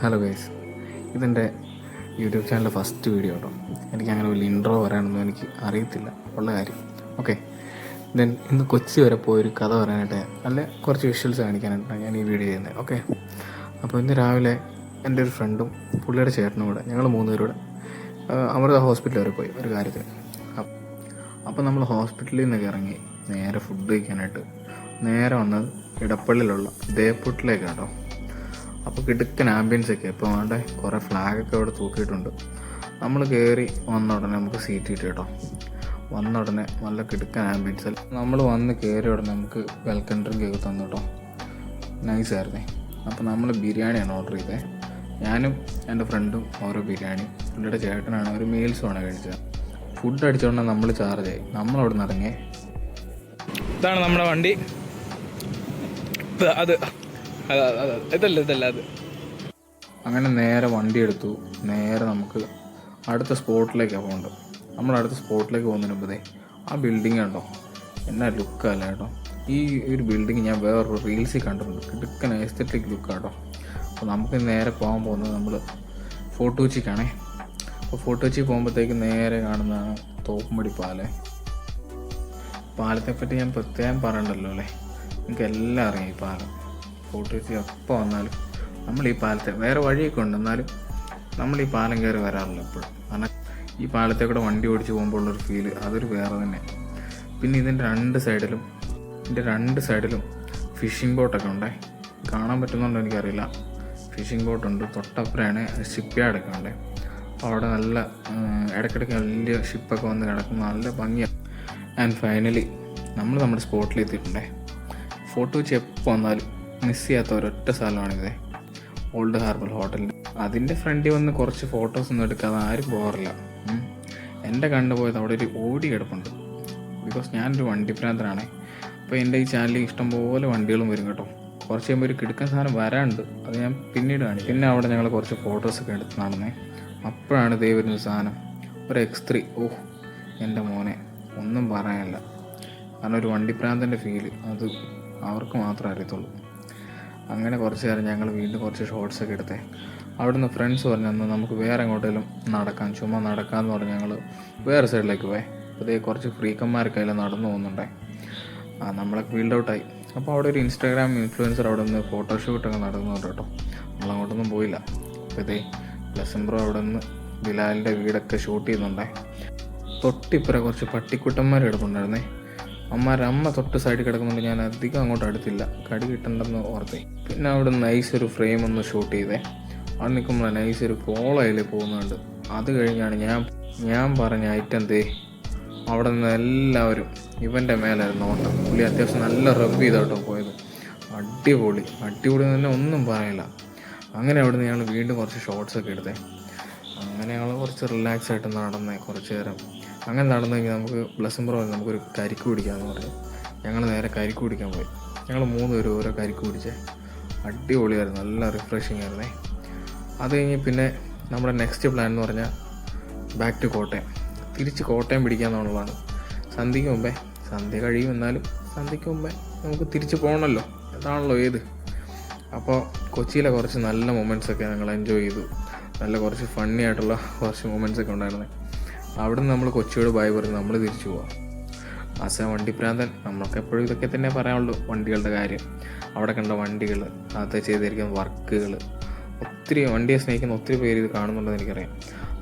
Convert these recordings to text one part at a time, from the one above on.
Hello guys, ഇതെൻ്റെ YouTube ചാനലിലെ first video കേട്ടോ. എനിക്കങ്ങനെ വലിയ ഇൻട്രോ പറയാനൊന്നും എനിക്ക് അറിയത്തില്ല ഉള്ള കാര്യം. ഓക്കെ, ദെൻ ഇന്ന് കൊച്ചി വരെ പോയൊരു കഥ പറയാനായിട്ട് അല്ലെ കുറച്ച് വിഷ്വൽസ് കാണിക്കാനായിട്ടാണ് ഞാൻ ഈ വീഡിയോ ചെയ്യുന്നത്. ഓക്കെ, അപ്പോൾ ഇന്ന് രാവിലെ എൻ്റെ ഒരു ഫ്രണ്ടും പുള്ളിയുടെ ചേട്ടനും കൂടെ ഞങ്ങൾ 3 പേരും കൂടെ അമൃത ഹോസ്പിറ്റൽ വരെ പോയി ഒരു കാര്യത്തിന്. അപ്പോൾ നമ്മൾ ഹോസ്പിറ്റലിൽ നിന്നൊക്കെ ഇറങ്ങി നേരെ ഫുഡ് കഴിക്കാനായിട്ട് നേരെ വന്നത് ഇടപ്പള്ളിയിലുള്ള ദേപ്പുട്ടിലേക്ക് കേട്ടോ. അപ്പോൾ കിടുക്കൻ ആംബിയൻസ് ഒക്കെ ഇപ്പോൾ വേണ്ട കുറേ ഫ്ലാഗൊക്കെ അവിടെ തൂക്കിയിട്ടുണ്ട്. നമ്മൾ കയറി വന്ന ഉടനെ നമുക്ക് സീറ്റ് കിട്ടി കേട്ടോ. വന്ന ഉടനെ നല്ല കിടുക്കൻ ആംബിയൻസിൽ നമ്മൾ വന്ന് കയറി ഉടനെ നമുക്ക് വെൽക്കം ഡ്രിങ്ക് ഒക്കെ തന്നു കേട്ടോ. നൈസായിരുന്നേ. അപ്പോൾ നമ്മൾ ബിരിയാണിയാണ് ഓർഡർ ചെയ്തത്. ഞാനും എൻ്റെ ഫ്രണ്ടും ഓരോ ബിരിയാണി, പുള്ളിയുടെ ചേട്ടനാണ് ഒരു മീൽസുമാണ് കഴിച്ചത്. ഫുഡ് അടിച്ചോണ്ട് നമ്മൾ ചാർജായി. നമ്മളവിടെ നിന്ന് ഇറങ്ങി. ഇതാണ് നമ്മുടെ വണ്ടി. അത് ഇതല്ല അത്. അങ്ങനെ നേരെ വണ്ടി എടുത്തു. നേരെ നമുക്ക് അടുത്ത സ്പോട്ടിലേക്കാണ് പോകേണ്ടത്. നമ്മൾ അടുത്ത സ്പോട്ടിലേക്ക് പോകുന്നതിന് മുമ്പേ ആ ബിൽഡിംഗ് ഉണ്ടോ, എന്നാ ലുക്കല്ല കേട്ടോ. ഈ ഒരു ബിൽഡിങ് ഞാൻ വേറൊരു റീൽസിൽ കണ്ടിട്ടുണ്ട്. കിടുക്കൻ എസ്തെറ്റിക് ലുക്കാട്ടോ. അപ്പോൾ നമുക്ക് നേരെ പോകാൻ പോകുന്നത് നമ്മൾ ഫോർട്ട് കൊച്ചിക്കാണേ. അപ്പോൾ ഫോർട്ട് കൊച്ചി പോകുമ്പോഴത്തേക്ക് നേരെ കാണുന്നതാണ് തോപ്പുംപടി പാലം. പാലത്തെപ്പറ്റി ഞാൻ പ്രത്യേകം പറയണ്ടല്ലോ അല്ലേ, നിങ്ങൾക്ക് എല്ലാം അറിയാം. ഈ പാലം ഫോർട്ട് കൊച്ചി എപ്പോൾ വന്നാലും നമ്മൾ ഈ പാലത്തെ, വേറെ വഴിയൊക്കെ ഉണ്ട് എന്നാലും നമ്മൾ ഈ പാലം കയറി വരാറില്ല എപ്പോഴും. കാരണം ഈ പാലത്തെ കൂടെ വണ്ടി ഓടിച്ച് പോകുമ്പോൾ ഉള്ളൊരു ഫീല് അതൊരു വേറെ തന്നെ. പിന്നെ ഇതിൻ്റെ രണ്ട് സൈഡിലും ഫിഷിംഗ് ബോട്ടൊക്കെ ഉണ്ടേ. കാണാൻ പറ്റുന്നുണ്ടോ എനിക്കറിയില്ല. ഫിഷിംഗ് ബോട്ടുണ്ട്. തൊട്ടപ്പുറമാണ് ഷിപ്പ് യാർഡൊക്കെ ഉണ്ട്. അപ്പോൾ അവിടെ നല്ല ഇടയ്ക്കിടയ്ക്ക് വലിയ ഷിപ്പൊക്കെ വന്ന് കിടക്കുന്ന നല്ല ഭംഗിയാണ്. ആൻഡ് ഫൈനലി നമ്മൾ നമ്മുടെ സ്പോട്ടിൽ എത്തിയിട്ടുണ്ടേ. ഫോർട്ട് കൊച്ചി എപ്പോൾ വന്നാലും മിസ് ചെയ്യാത്ത ഒരൊറ്റ സ്ഥലമാണിത്, ഓൾഡ് ഹാർബർ ഹോട്ടലിൻ്റെ. അതിൻ്റെ ഫ്രണ്ടിൽ വന്ന് കുറച്ച് ഫോട്ടോസൊന്നും എടുക്കാതെ ആരും പോകാറില്ല. എൻ്റെ കണ്ടുപോയത് അവിടെ ഒരു ഓടി കിടപ്പുണ്ട്. ബിക്കോസ് ഞാനൊരു വണ്ടിപ്രാന്തനാണ്. അപ്പോൾ എൻ്റെ ഈ ചാനലിൽ ഇഷ്ടംപോലെ വണ്ടികളും വരും കേട്ടോ. കുറച്ച് കഴിയുമ്പോൾ ഒരു കിടക്കൻ സാധനം വരാനുണ്ട്, അത് ഞാൻ പിന്നീട് കാണിക്കും. പിന്നെ അവിടെ ഞങ്ങൾ കുറച്ച് ഫോട്ടോസൊക്കെ എടുത്ത് നടന്നേ. അപ്പോഴാണ് ദേ വരുന്ന സാധനം, ഒരു X3. ഓഹ് എൻ്റെ മോനെ, ഒന്നും പറയാനില്ല. കാരണം ഒരു വണ്ടിപ്രാന്തൻ്റെ ഫീല് അത് അവർക്ക് മാത്രമേ അറിയത്തുള്ളൂ. അങ്ങനെ കുറച്ച് നേരം ഞങ്ങൾ വീണ്ടും കുറച്ച് ഷോർട്സൊക്കെ എടുത്തേ. അവിടുന്ന് ഫ്രണ്ട്സ് പറഞ്ഞു നമുക്ക് വേറെ എങ്ങോട്ടേലും നടക്കാം, ചുമ്മാ നടക്കാമെന്ന് പറഞ്ഞ് ഞങ്ങൾ വേറെ സൈഡിലേക്ക് പോയി. അപ്പോൾ ഇതേ കുറച്ച് ഫ്രീക്കന്മാരൊക്കെ അതിൽ നടന്നു പോകുന്നുണ്ടേ. നമ്മളൊക്കെ ഫീൽഡ് ഔട്ടായി. അപ്പോൾ അവിടെ ഒരു ഇൻസ്റ്റാഗ്രാം ഇൻഫ്ലുവൻസർ അവിടെ നിന്ന് ഫോട്ടോഷൂട്ടൊക്കെ നടന്നുണ്ട് കേട്ടോ. നമ്മളങ്ങോട്ടൊന്നും പോയില്ല. അപ്പോൾ ഇതേ ബ്രോ അവിടെ നിന്ന് ബിലാലിൻ്റെ വീടൊക്കെ ഷൂട്ട് ചെയ്യുന്നുണ്ടേ. തൊട്ടിപ്പുറം കുറച്ച് പട്ടിക്കുട്ടന്മാർ കിടപ്പുണ്ടായിരുന്നേ. അമ്മ തൊട്ട് സൈഡിൽ കിടക്കുന്നുണ്ട്. ഞാൻ അധികം അങ്ങോട്ട് അടുത്തില്ല, കടി കിട്ടണ്ടെന്ന് ഓർത്തേ. പിന്നെ അവിടെ നൈസ് ഒരു ഫ്രെയിം ഒന്ന് ഷൂട്ട് ചെയ്തേ. അവിടെ നിൽക്കുമ്പോൾ നൈസ് ഒരു കോള അതിൽ പോകുന്നുണ്ട്. അത് കഴിഞ്ഞാണ് ഞാൻ പറഞ്ഞ ഐറ്റം ദേ അവിടെ നിന്ന് എല്ലാവരും ഇവൻ്റെ മേലായിരുന്നു ഓട്ടം. പുള്ളി അത്യാവശ്യം നല്ല റബ്ബ് ചെയ്തോട്ടോ പോയത്. അടിപൊളി തന്നെ, ഒന്നും പറയില്ല. അങ്ങനെ അവിടെ നിന്ന് ഞങ്ങൾ വീണ്ടും കുറച്ച് ഷോർട്സൊക്കെ എടുത്തേ. അങ്ങനെ ഞങ്ങൾ കുറച്ച് റിലാക്സ് ആയിട്ട് നടന്നേ കുറച്ച് നേരം. അങ്ങനെ നടന്നെങ്കിൽ നമുക്ക് ബ്രോ നമുക്കൊരു കരിക്ക് കുടിക്കാമെന്ന് പറഞ്ഞു. ഞങ്ങൾ നേരെ കരിക്ക് കുടിക്കാൻ പോയി. ഞങ്ങൾ 3 പേരും ഓരോ കരിക്ക് കുടിച്ചേ. അടിപൊളിയായിരുന്നു, നല്ല റിഫ്രഷിങ് ആയിരുന്നേ. അത് കഴിഞ്ഞ് പിന്നെ നമ്മുടെ നെക്സ്റ്റ് പ്ലാൻ എന്ന് പറഞ്ഞാൽ ബാക്ക് ടു കോട്ടയം. തിരിച്ച് കോട്ടയം പിടിക്കാമെന്നുള്ളതാണ്. സന്ധ്യ കഴിയും, എന്നാലും സന്ധ്യയ്ക്ക് മുമ്പേ നമുക്ക് തിരിച്ച് പോകണമല്ലോ, അതാണല്ലോ ഏത്. അപ്പോൾ കൊച്ചിയിലെ കുറച്ച് നല്ല മൊമെൻറ്റ്സൊക്കെ ഞങ്ങൾ എൻജോയ് ചെയ്തു. നല്ല കുറച്ച് ഫണ്ണി ആയിട്ടുള്ള കുറച്ച് മൊമെൻറ്റ്സൊക്കെ ഉണ്ടായിരുന്നത്. അവിടെ നിന്ന് നമ്മൾ കൊച്ചിയോട് ബൈ പറഞ്ഞ് നമ്മൾ തിരിച്ചു പോവാം. ആസ് എ വണ്ടിപ്രാന്തൻ നമുക്ക് എപ്പോഴും ഇതൊക്കെ തന്നെ പറയാനുള്ളൂ, വണ്ടികളുടെ കാര്യം. അവിടെ കണ്ട വണ്ടികൾ, അത് ചെയ്തിരിക്കുന്ന വർക്കുകൾ, ഒത്തിരി വണ്ടിയെ സ്നേഹിക്കുന്ന ഒത്തിരി പേര് ഇത് കാണുന്നുണ്ടെന്ന് എനിക്കറിയാം.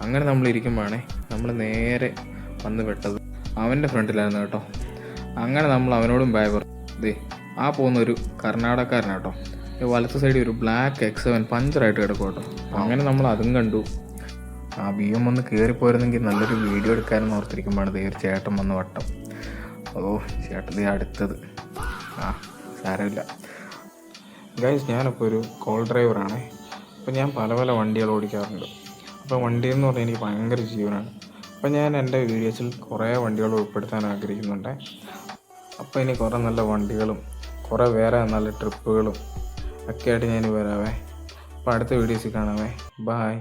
അങ്ങനെ നമ്മളിരിക്കുമ്പോഴാണേ നമ്മൾ നേരെ വന്ന് പെട്ടത് അവൻ്റെ ഫ്രണ്ടിലായിരുന്നു കേട്ടോ. അങ്ങനെ നമ്മൾ അവനോടും ബൈ പറഞ്ഞു. ആ പോകുന്നൊരു കർണാടകക്കാരനാട്ടോ. വലത്ത് സൈഡിൽ ഒരു ബ്ലാക്ക് X7 പഞ്ചറായിട്ട് കിടക്കും കേട്ടോ. അങ്ങനെ നമ്മൾ അതും കണ്ടു. ആ BM ഒന്ന് കയറിപ്പോയിരുന്നെങ്കിൽ നല്ലൊരു വീഡിയോ എടുക്കാനെന്ന് ഓർത്തിരിക്കുമ്പോഴാണ് ഒരു ചേട്ടൻ വന്ന് വട്ടം. ചേട്ടൻ അടുത്തത്. സാരമില്ല ഗൈസ്, ഞാനിപ്പോൾ ഒരു കോൾ ഡ്രൈവറാണേ. അപ്പോൾ ഞാൻ പല വണ്ടികൾ ഓടിക്കാറുണ്ട്. അപ്പോൾ വണ്ടിയെന്ന് പറഞ്ഞാൽ എനിക്ക് ഭയങ്കര ജീവനാണ്. അപ്പോൾ ഞാൻ എൻ്റെ വീഡിയോസിൽ കുറേ വണ്ടികൾ ഉൾപ്പെടുത്താൻ ആഗ്രഹിക്കുന്നുണ്ട്. അപ്പോൾ ഇനി കുറേ നല്ല വണ്ടികളും കുറേ വേറെ നല്ല ട്രിപ്പുകളും ഒക്കെ ആയിട്ട് ഞാൻ വരാവേ. അപ്പോൾ അടുത്ത വീഡിയോസിൽ കാണാവേ. ബായ്.